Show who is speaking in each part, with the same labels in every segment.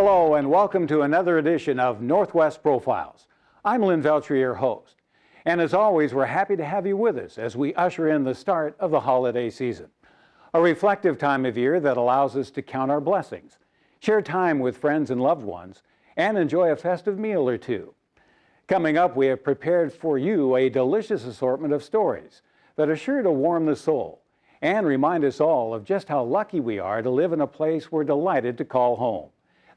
Speaker 1: Hello and welcome to another edition of Northwest Profiles. I'm Lynn Veltri, your host. And as always, we're happy to have you with us as we usher in the start of the holiday season. A reflective time of year that allows us to count our blessings, share time with friends and loved ones, and enjoy a festive meal or two. Coming up, we have prepared for you a delicious assortment of stories that are sure to warm the soul and remind us all of just how lucky we are to live in a place we're delighted to call home,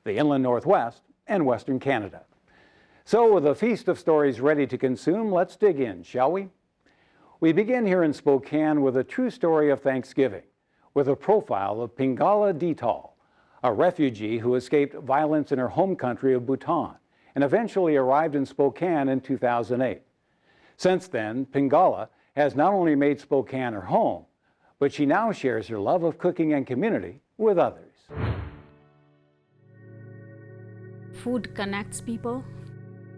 Speaker 1: the Inland Northwest and Western Canada. So with a feast of stories ready to consume, let's dig in, shall we? We begin here in Spokane with a true story of Thanksgiving, with a profile of Pingala Dhital, a refugee who escaped violence in her home country of Bhutan and eventually arrived in Spokane in 2008. Since then, Pingala has not only made Spokane her home, but she now shares her love of cooking and community with others.
Speaker 2: Food connects people.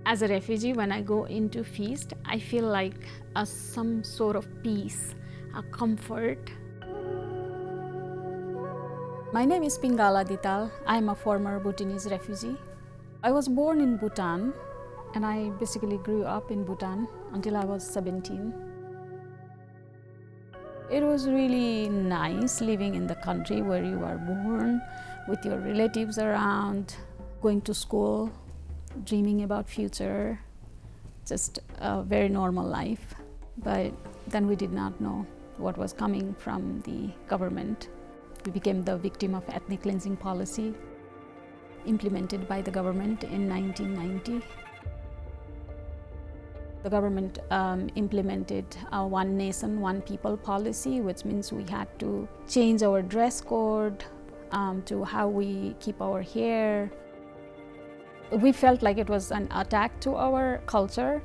Speaker 2: As a refugee, when I go into feast, I feel like some sort of peace, a comfort. My name is Pingala Dhital. I'm a former Bhutanese refugee. I was born in Bhutan, and I basically grew up in Bhutan until I was 17. It was really nice living in the country where you are born, with your relatives around, going to school, dreaming about future, just a very normal life. But then we did not know what was coming from the government. We became the victim of ethnic cleansing policy implemented by the government in 1990. The government implemented a one nation, one people policy, which means we had to change our dress code to how we keep our hair. We felt like it was an attack to our culture.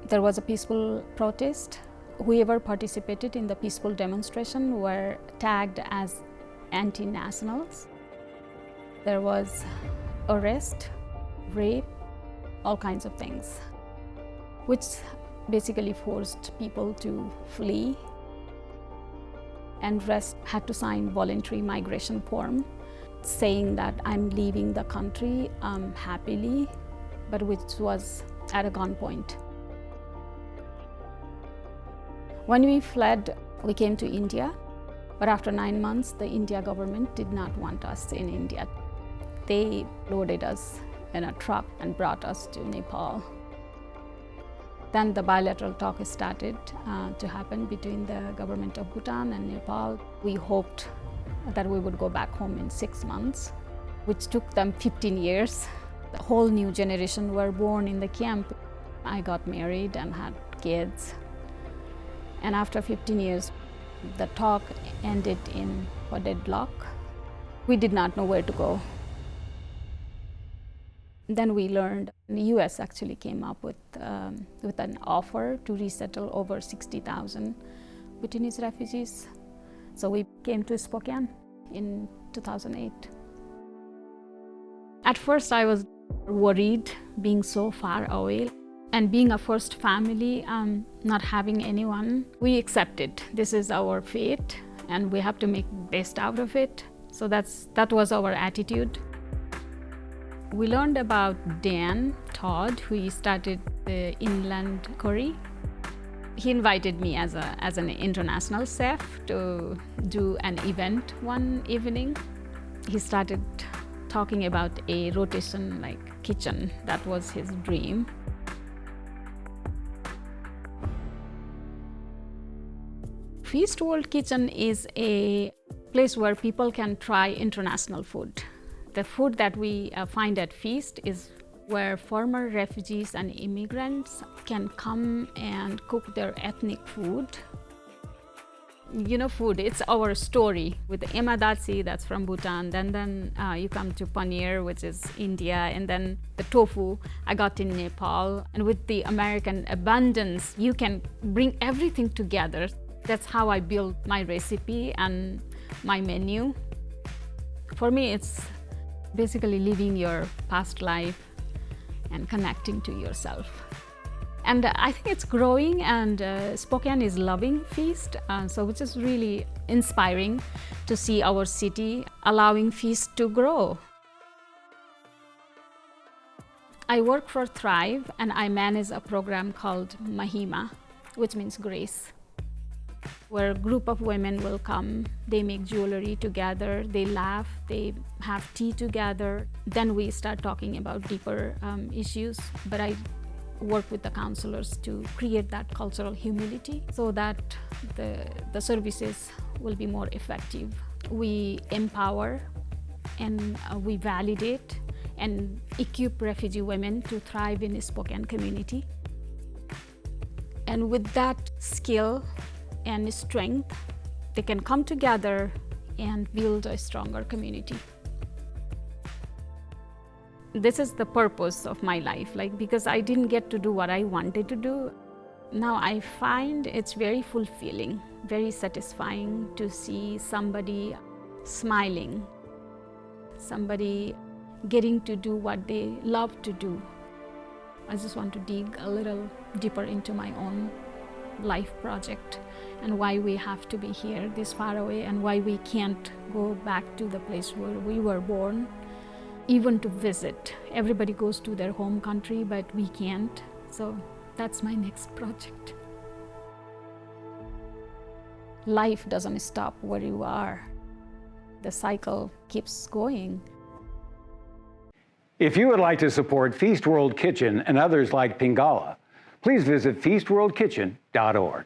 Speaker 2: There was a peaceful protest. Whoever participated in the peaceful demonstration were tagged as anti-nationals. There was arrest, rape, all kinds of things, which basically forced people to flee. And rest had to sign voluntary migration form saying that I'm leaving the country happily, but which was at a gunpoint. When we fled, we came to India, but after 9 months, the India government did not want us in India. They loaded us in a truck and brought us to Nepal. Then the bilateral talk started to happen between the government of Bhutan and Nepal. We hoped that we would go back home in 6 months, which took them 15 years. The whole new generation were born in the camp. I got married and had kids. And after 15 years, the talk ended in a deadlock. We did not know where to go. Then we learned the US actually came up with an offer to resettle over 60,000 Bhutanese refugees. So we came to Spokane in 2008. At first I was worried being so far away and being a first family, not having anyone. We accepted this is our fate and we have to make best out of it. So that was our attitude. We learned about Dan Todd, who started the Inland Curry. He invited me as an international chef to do an event one evening. He started talking about a rotation kitchen. That was his dream. Feast World Kitchen is a place where people can try international food. The food that we find at Feast is where former refugees and immigrants can come and cook their ethnic food. You know, food, it's our story. With the emadasi, that's from Bhutan, then you come to paneer, which is India, and then the tofu I got in Nepal. And with the American abundance, you can bring everything together. That's how I build my recipe and my menu. For me, it's basically living your past life and connecting to yourself. And I think it's growing, and Spokane is loving Feast, so which is really inspiring to see our city allowing Feast to grow. I work for Thrive, and I manage a program called Mahima, which means grace, where a group of women will come, they make jewelry together, they laugh, they have tea together. Then we start talking about deeper issues, but I work with the counselors to create that cultural humility so that the services will be more effective. We empower and we validate and equip refugee women to thrive in the Spokane community. And with that skill and strength, they can come together and build a stronger community. This is the purpose of my life, because I didn't get to do what I wanted to do. Now I find it's very fulfilling, very satisfying to see somebody smiling, somebody getting to do what they love to do. I just want to dig a little deeper into my own life project and why we have to be here this far away and why we can't go back to the place where we were born, even to visit. Everybody goes to their home country, but we can't. So that's my next project. Life doesn't stop where you are. The cycle keeps going.
Speaker 1: If you would like to support Feast World Kitchen and others like Pingala, please visit feastworldkitchen.org.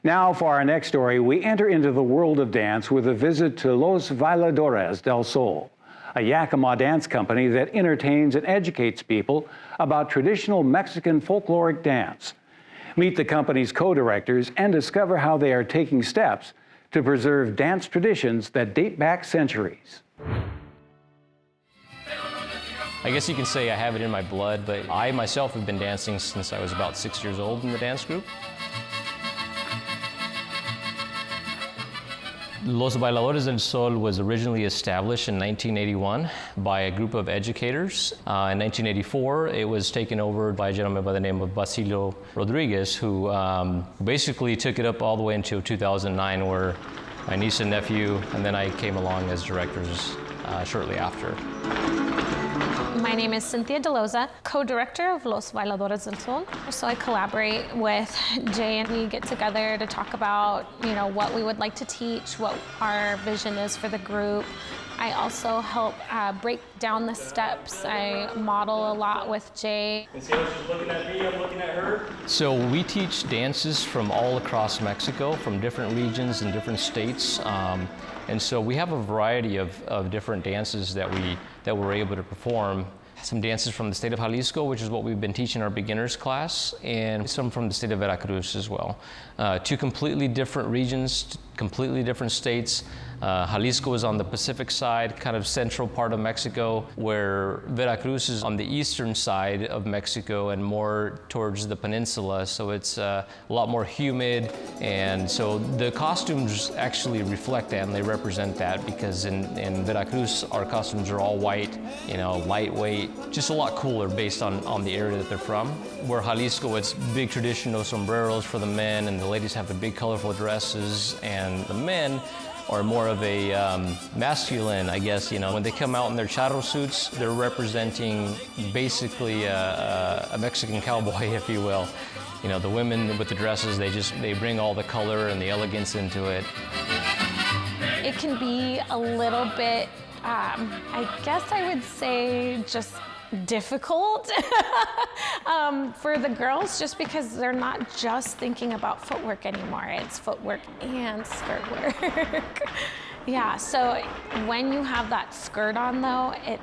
Speaker 1: Now for our next story, we enter into the world of dance with a visit to Los Bailadores del Sol, a Yakima dance company that entertains and educates people about traditional Mexican folkloric dance. Meet the company's co-directors and discover how they are taking steps to preserve dance traditions that date back centuries.
Speaker 3: I guess you can say I have it in my blood, but I myself have been dancing since I was about 6 years old in the dance group. Los Bailadores del Sol was originally established in 1981 by a group of educators. In 1984, it was taken over by a gentleman by the name of Basilio Rodriguez, who basically took it up all the way until 2009, where my niece and nephew, and then I came along as directors shortly after.
Speaker 4: My name is Cynthia DeLoza, co-director of Los Bailadores del Sol. So I collaborate with Jay and we get together to talk about, what we would like to teach, what our vision is for the group. I also help break down the steps. I model a lot with Jay.
Speaker 3: And see how she's looking at me, I'm looking at her. So we teach dances from all across Mexico, from different regions and different states. And so we have a variety of different dances that we're able to perform. Some dances from the state of Jalisco, which is what we've been teaching our beginners class, and some from the state of Veracruz as well. Two completely different regions, completely different states. Jalisco is on the Pacific side, kind of central part of Mexico, where Veracruz is on the eastern side of Mexico and more towards the peninsula, so it's a lot more humid, and so the costumes actually reflect that and they represent that, because in Veracruz our costumes are all white, lightweight, just a lot cooler based on the area that they're from. Where Jalisco, it's big traditional sombreros for the men, and the ladies have the big colorful dresses, and the men are more of a masculine, I guess. When they come out in their charro suits, they're representing basically a Mexican cowboy, if you will. The women with the dresses, they bring all the color and the elegance into it.
Speaker 4: It can be a little bit, I guess I would say, just difficult for the girls, just because they're not just thinking about footwork anymore. It's footwork and skirt work. Yeah, so when you have that skirt on though, it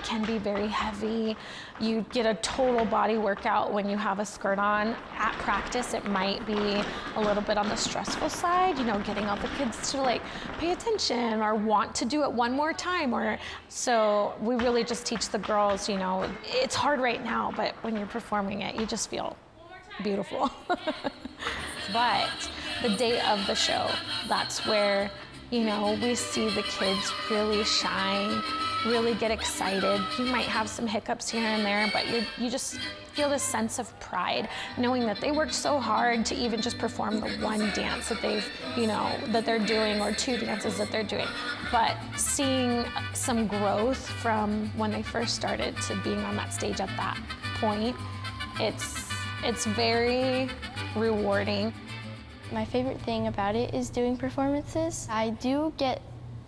Speaker 4: can be very heavy. You get a total body workout when you have a skirt on. At practice, it might be a little bit on the stressful side, getting all the kids to pay attention or want to do it one more time. So we really just teach the girls, it's hard right now, but when you're performing it, you just feel beautiful. But the day of the show, that's where we see the kids really shine, really get excited. You might have some hiccups here and there, but you just feel this sense of pride, knowing that they worked so hard to even just perform the one dance that they've, that they're doing, or two dances that they're doing. But seeing some growth from when they first started to being on that stage at that point, it's very rewarding.
Speaker 5: My favorite thing about it is doing performances. I do get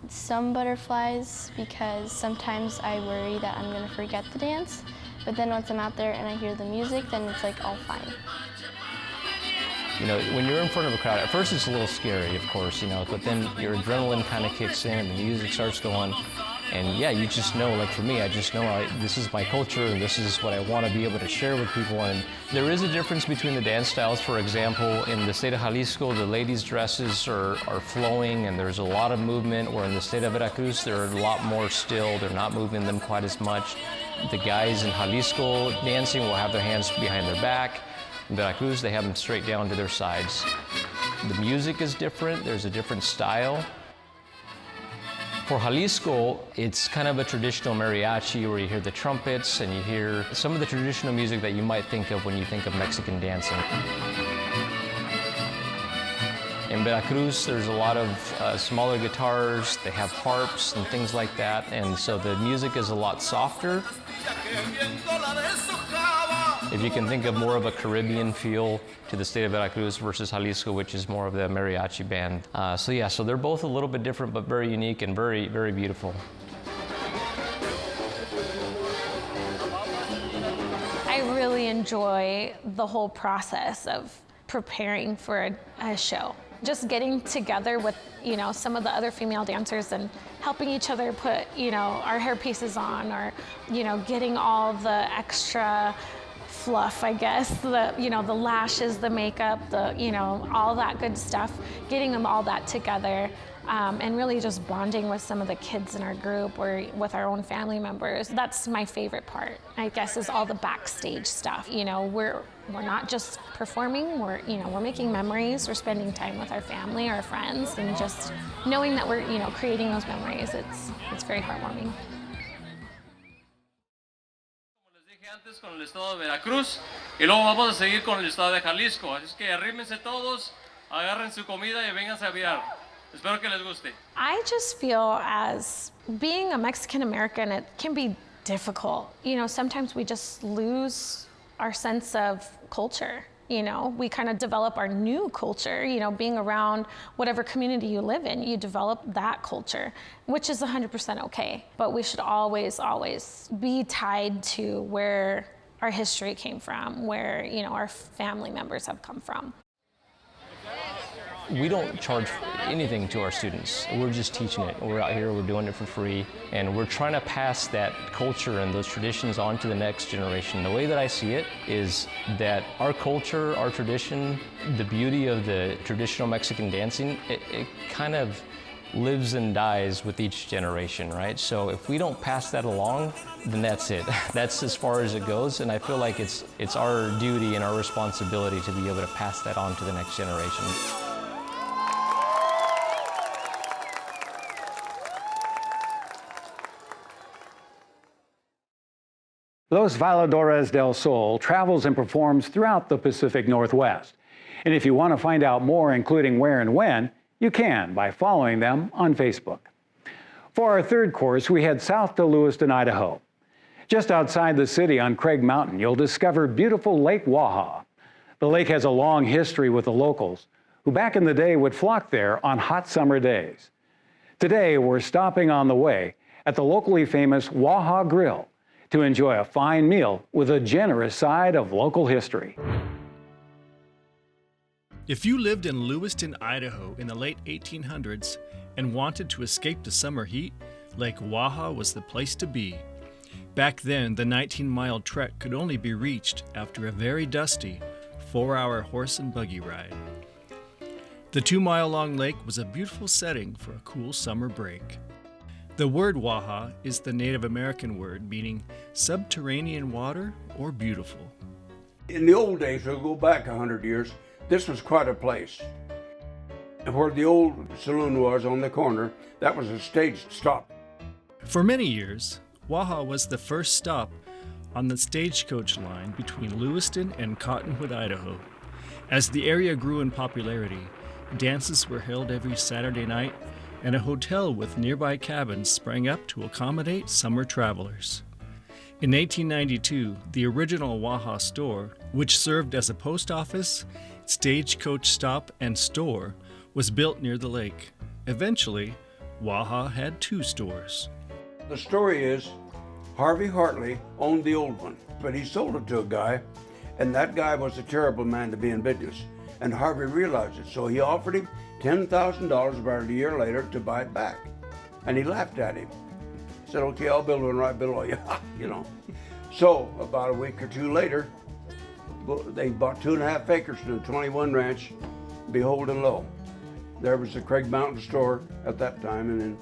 Speaker 5: some butterflies because sometimes I worry that I'm going to forget the dance, but then once I'm out there and I hear the music, then it's like all fine.
Speaker 3: When you're in front of a crowd, at first it's a little scary, of course, but then your adrenaline kind of kicks in and the music starts going. And yeah, you just know, like for me, I just know this is my culture and this is what I want to be able to share with people. And there is a difference between the dance styles. For example, in the state of Jalisco, the ladies' dresses are flowing and there's a lot of movement, where in the state of Veracruz, they're a lot more still. They're not moving them quite as much. The guys in Jalisco dancing will have their hands behind their back. In Veracruz, they have them straight down to their sides. The music is different. There's a different style. For Jalisco, it's kind of a traditional mariachi where you hear the trumpets and you hear some of the traditional music that you might think of when you think of Mexican dancing. In Veracruz, there's a lot of smaller guitars, they have harps and things like that, and so the music is a lot softer. If you can think of more of a Caribbean feel to the state of Veracruz versus Jalisco, which is more of the mariachi band. So they're both a little bit different, but very unique and very, very beautiful.
Speaker 4: I really enjoy the whole process of preparing for a show. Just getting together with, some of the other female dancers and helping each other put, our hair pieces on, or, getting all the extra fluff, I guess, the lashes, the makeup, all that good stuff, getting them all that together, and really just bonding with some of the kids in our group or with our own family members. That's my favorite part, I guess, is all the backstage stuff. We're not just performing, we're making memories, we're spending time with our family, our friends, and just knowing that we're, creating those memories, it's very heartwarming.
Speaker 6: Antes con el estado de Veracruz y luego vamos a seguir con el estado de Jalisco. Así es que arrímense todos, agarren su comida y vénganse a mirar. Espero que les guste.
Speaker 4: I just feel as being a Mexican American, it can be difficult. Sometimes we just lose our sense of culture. We kind of develop our new culture, being around whatever community you live in, you develop that culture, which is 100% okay. But we should always, always be tied to where our history came from, where, our family members have come from.
Speaker 3: We don't charge anything to our students. We're just teaching it. We're out here, we're doing it for free, and we're trying to pass that culture and those traditions on to the next generation. The way that I see it is that our culture, our tradition, the beauty of the traditional Mexican dancing, it kind of lives and dies with each generation, right? So if we don't pass that along, then that's it. That's as far as it goes, and I feel like it's our duty and our responsibility to be able to pass that on to the next generation.
Speaker 1: Los Bailadores del Sol travels and performs throughout the Pacific Northwest. And if you want to find out more, including where and when, you can by following them on Facebook. For our third course, we head south to Lewiston, Idaho. Just outside the city on Craig Mountain, you'll discover beautiful Lake Waha. The lake has a long history with the locals, who back in the day would flock there on hot summer days. Today, we're stopping on the way at the locally famous Waha Grill to enjoy a fine meal with a generous side of local history.
Speaker 7: If you lived in Lewiston, Idaho in the late 1800s and wanted to escape the summer heat, Lake Waha was the place to be. Back then, the 19-mile trek could only be reached after a very dusty 4-hour horse and buggy ride. The 2-mile-long lake was a beautiful setting for a cool summer break. The word Waha is the Native American word meaning subterranean water or beautiful.
Speaker 8: In the old days, we'll go back 100 years, this was quite a place. And where the old saloon was on the corner, that was a stage stop.
Speaker 7: For many years, Waha was the first stop on the stagecoach line between Lewiston and Cottonwood, Idaho. As the area grew in popularity, dances were held every Saturday night, and a hotel with nearby cabins sprang up to accommodate summer travelers. In 1892, the original Waha store, which served as a post office, stagecoach stop, and store, was built near the lake. Eventually, Waha had 2 stores.
Speaker 8: The story is Harvey Hartley owned the old one, but he sold it to a guy, and that guy was a terrible man to be in business. And Harvey realized it, so he offered him $10,000 about a year later to buy it back. And he laughed at him. He said, okay, I'll build one right below you, you know. So about a week or 2 later, they bought 2.5 acres to the 21 ranch, behold and lo. There was the Craig Mountain store at that time, and then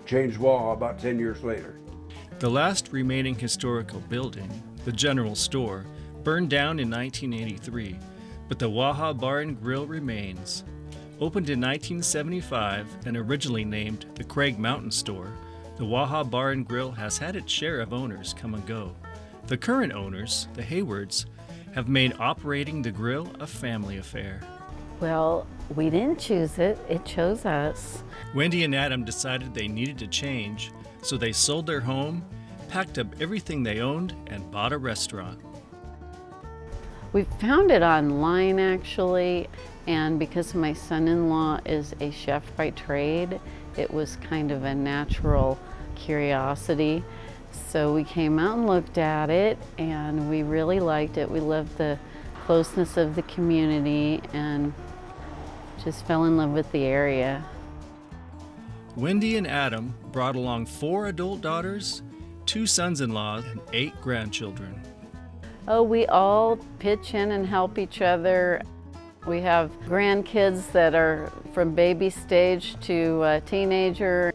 Speaker 8: changed Waha about 10 years later.
Speaker 7: The last remaining historical building, the general store, burned down in 1983, but the Waha Bar and Grill remains. Opened in 1975 and originally named the Craig Mountain Store, the Waha Bar and Grill has had its share of owners come and go. The current owners, the Haywards, have made operating the grill a family affair.
Speaker 9: Well, we didn't choose it, it chose us.
Speaker 7: Wendy and Adam decided they needed to change, so they sold their home, packed up everything they owned, and bought a restaurant.
Speaker 9: We found it online actually, and because my son-in-law is a chef by trade, it was kind of a natural curiosity. So we came out and looked at it, and we really liked it. We loved the closeness of the community and just fell in love with the area.
Speaker 7: Wendy and Adam brought along 4 adult daughters, 2 sons-in-law, and 8 grandchildren.
Speaker 9: Oh, we all pitch in and help each other. We have grandkids that are from baby stage to teenager.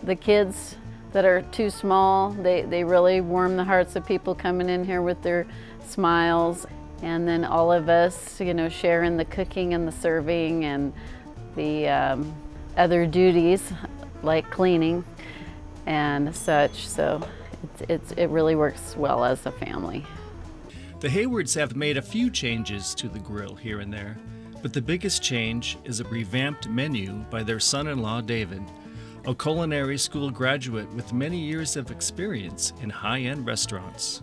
Speaker 9: The kids that are too small, they really warm the hearts of people coming in here with their smiles. And then all of us, you know, share in the cooking and the serving and the other duties like cleaning and such. So it really works well as a family.
Speaker 7: The Haywards have made a few changes to the grill here and there, but the biggest change is a revamped menu by their son-in-law David, a culinary school graduate with many years of experience in high-end restaurants.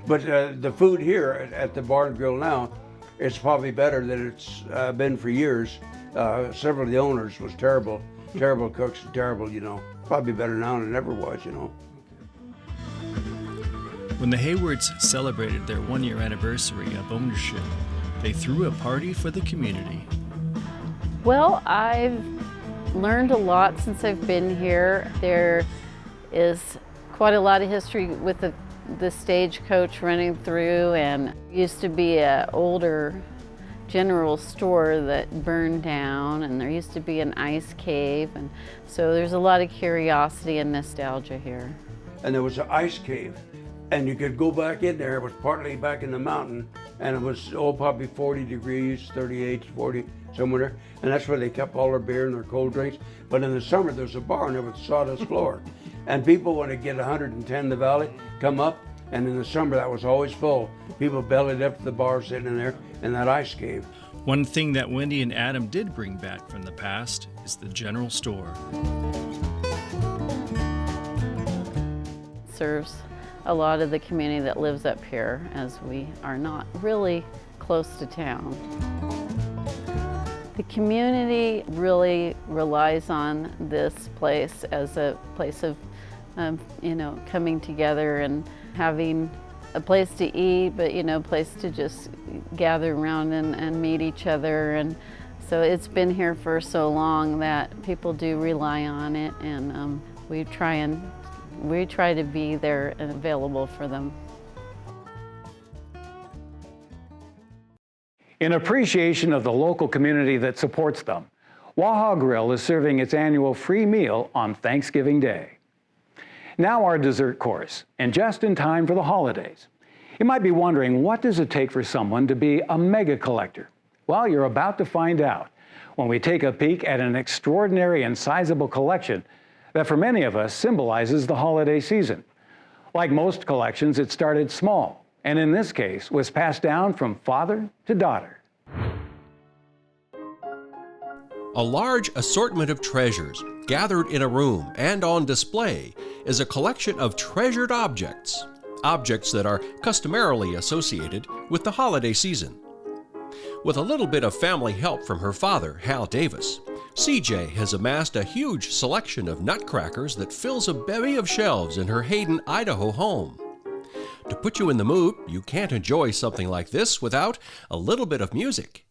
Speaker 8: But the food here at the Bar and Grill now is probably better than it's been for years. Several of the owners was terrible cooks, terrible, you know. Probably better now than it ever was, you know.
Speaker 7: When the Haywards celebrated their 1-year anniversary of ownership, they threw a party for the community.
Speaker 9: Well, I've learned a lot since I've been here. There is quite a lot of history with the stagecoach running through, and used to be an older general store that burned down, and there used to be an ice cave, and so there's a lot of curiosity and nostalgia here.
Speaker 8: And there was an ice cave, and you could go back in there. It was partly back in the mountain, and it was probably 40 degrees, 38, 40, somewhere there. And that's where they kept all their beer and their cold drinks. But in the summer, there's a bar in there with a sawdust floor. And people, when it get 110 in the valley, come up, and in the summer, that was always full. People bellied up to the bar sitting in there in that ice cave.
Speaker 7: One thing that Wendy and Adam did bring back from the past is the general store.
Speaker 9: Serves a lot of the community that lives up here, as we are not really close to town. The community really relies on this place as a place of, coming together and having a place to eat, but a place to just gather around and meet each other. And so it's been here for so long that people do rely on it, and we try to be there and available for them.
Speaker 1: In appreciation of the local community that supports them, Waha Grill is serving its annual free meal on Thanksgiving Day. Now our dessert course, and just in time for the holidays. You might be wondering, what does it take for someone to be a mega collector? Well, you're about to find out when we take a peek at an extraordinary and sizable collection that for many of us symbolizes the holiday season. Like most collections, it started small, and in this case was passed down from father to daughter.
Speaker 10: A large assortment of treasures gathered in a room and on display is a collection of treasured objects, objects that are customarily associated with the holiday season. With a little bit of family help from her father, Hal Davis, CJ has amassed a huge selection of nutcrackers that fills a bevy of shelves in her Hayden, Idaho home. To put you in the mood, you can't enjoy something like this without a little bit of music.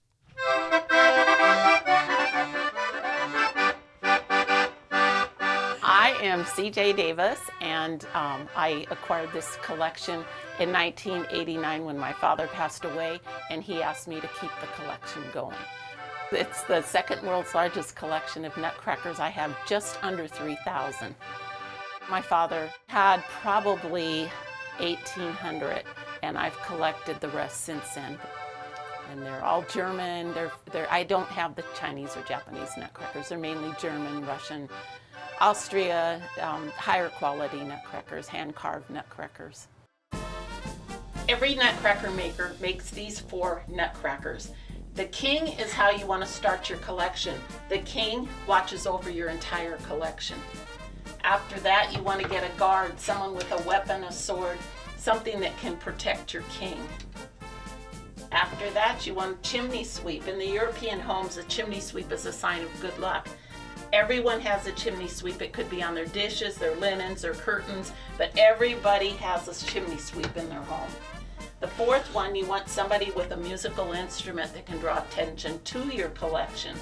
Speaker 9: I am CJ Davis, and I acquired this collection in 1989 when my father passed away, and he asked me to keep the collection going. It's the second world's largest collection of nutcrackers. I have just under 3,000. My father had probably 1,800, and I've collected the rest since then. And they're all German. I don't have the Chinese or Japanese nutcrackers. They're mainly German, Russian, Austria, higher quality nutcrackers, hand-carved nutcrackers. Every nutcracker maker makes these 4 nutcrackers. The king is how you want to start your collection. The king watches over your entire collection. After that, you want to get a guard, someone with a weapon, a sword, something that can protect your king. After that, you want a chimney sweep. In the European homes, a chimney sweep is a sign of good luck. Everyone has a chimney sweep. It could be on their dishes, their linens, their curtains, but everybody has a chimney sweep in their home. The 4th one, you want somebody with a musical instrument that can draw attention to your collection.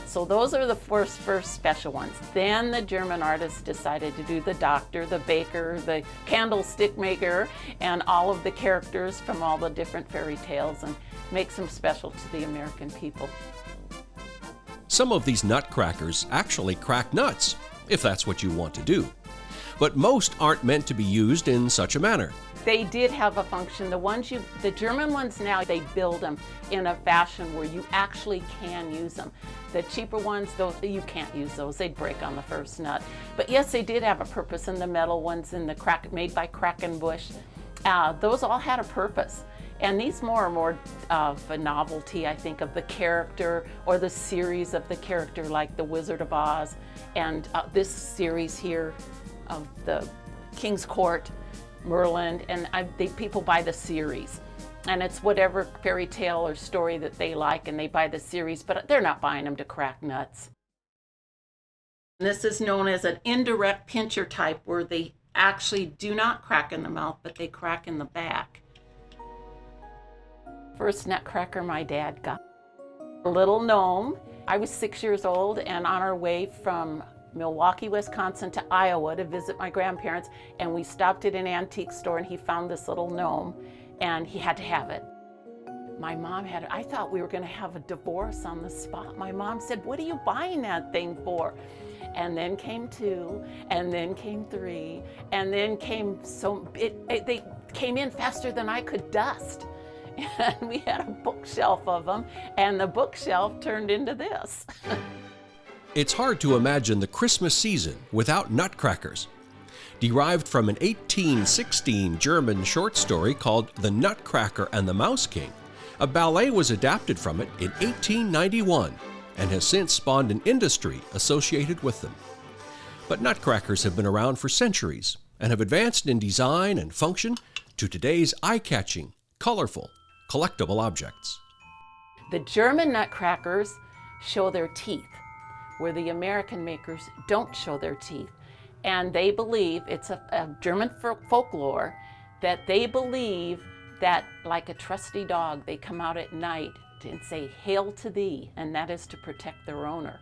Speaker 9: So those are the first special ones. Then the German artists decided to do the doctor, the baker, the candlestick maker, and all of the characters from all the different fairy tales, and make them special to the American people.
Speaker 10: Some of these nutcrackers actually crack nuts, if that's what you want to do. But most aren't meant to be used in such a manner.
Speaker 9: They did have a function. The German ones now, they build them in a fashion where you actually can use them. The cheaper ones, you can't use those. They'd break on the first nut. But yes, they did have a purpose. And the metal ones made by Krakenbush, those all had a purpose. And these are more of a novelty, I think, of the character or the series of the character, like the Wizard of Oz, and this series here of the King's Court, Merlin, and people buy the series. And it's whatever fairy tale or story that they like, and they buy the series, but they're not buying them to crack nuts. This is known as an indirect pincher type, where they actually do not crack in the mouth, but they crack in the back. First nutcracker my dad got. A little gnome. I was 6 years old, and on our way from Milwaukee, Wisconsin to Iowa to visit my grandparents, and we stopped at an antique store, and he found this little gnome, and he had to have it. My mom had it. I thought we were going to have a divorce on the spot. My mom said, "What are you buying that thing for?" And then came 2, and then came 3, and then came they came in faster than I could dust. And we had a bookshelf of them, and the bookshelf turned into this.
Speaker 10: It's hard to imagine the Christmas season without nutcrackers. Derived from an 1816 German short story called The Nutcracker and the Mouse King, a ballet was adapted from it in 1891 and has since spawned an industry associated with them. But nutcrackers have been around for centuries and have advanced in design and function to today's eye-catching, colorful, collectible objects.
Speaker 9: The German nutcrackers show their teeth, where the American makers don't show their teeth. And they believe, it's a German folklore, that they believe that, like a trusty dog, they come out at night and say, "Hail to thee," and that is to protect their owner.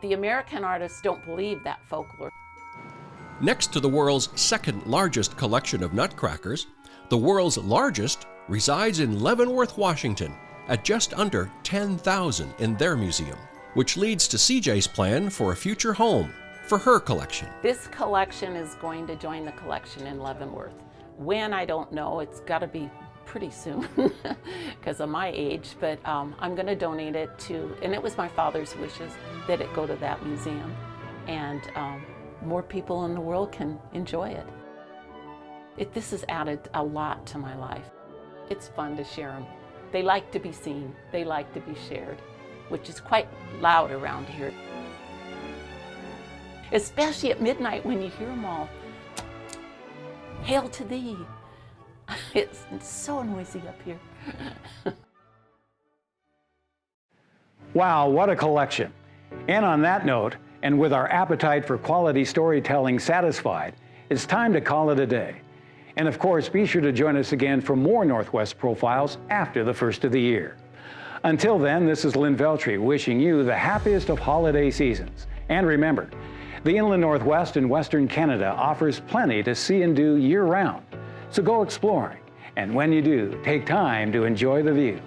Speaker 9: The American artists don't believe that folklore.
Speaker 10: Next to the world's second largest collection of nutcrackers, the world's largest resides in Leavenworth, Washington, at just under 10,000 in their museum, which leads to CJ's plan for a future home for her collection.
Speaker 9: This collection is going to join the collection in Leavenworth. When, I don't know. It's got to be pretty soon because of my age, but I'm going to donate it to, and it was my father's wishes that it go to that museum, and more people in the world can enjoy it.
Speaker 11: This has added a lot to my life. It's fun to share them. They like to be seen. They like to be shared, which is quite loud around here. Especially at midnight when you hear them all. Hail to thee. It's so noisy up here.
Speaker 1: Wow, what a collection. And on that note, and with our appetite for quality storytelling satisfied, it's time to call it a day. And of course, be sure to join us again for more Northwest Profiles after the first of the year. Until then, this is Lynn Veltri wishing you the happiest of holiday seasons. And remember, the Inland Northwest and Western Canada offers plenty to see and do year-round. So go exploring, and when you do, take time to enjoy the view.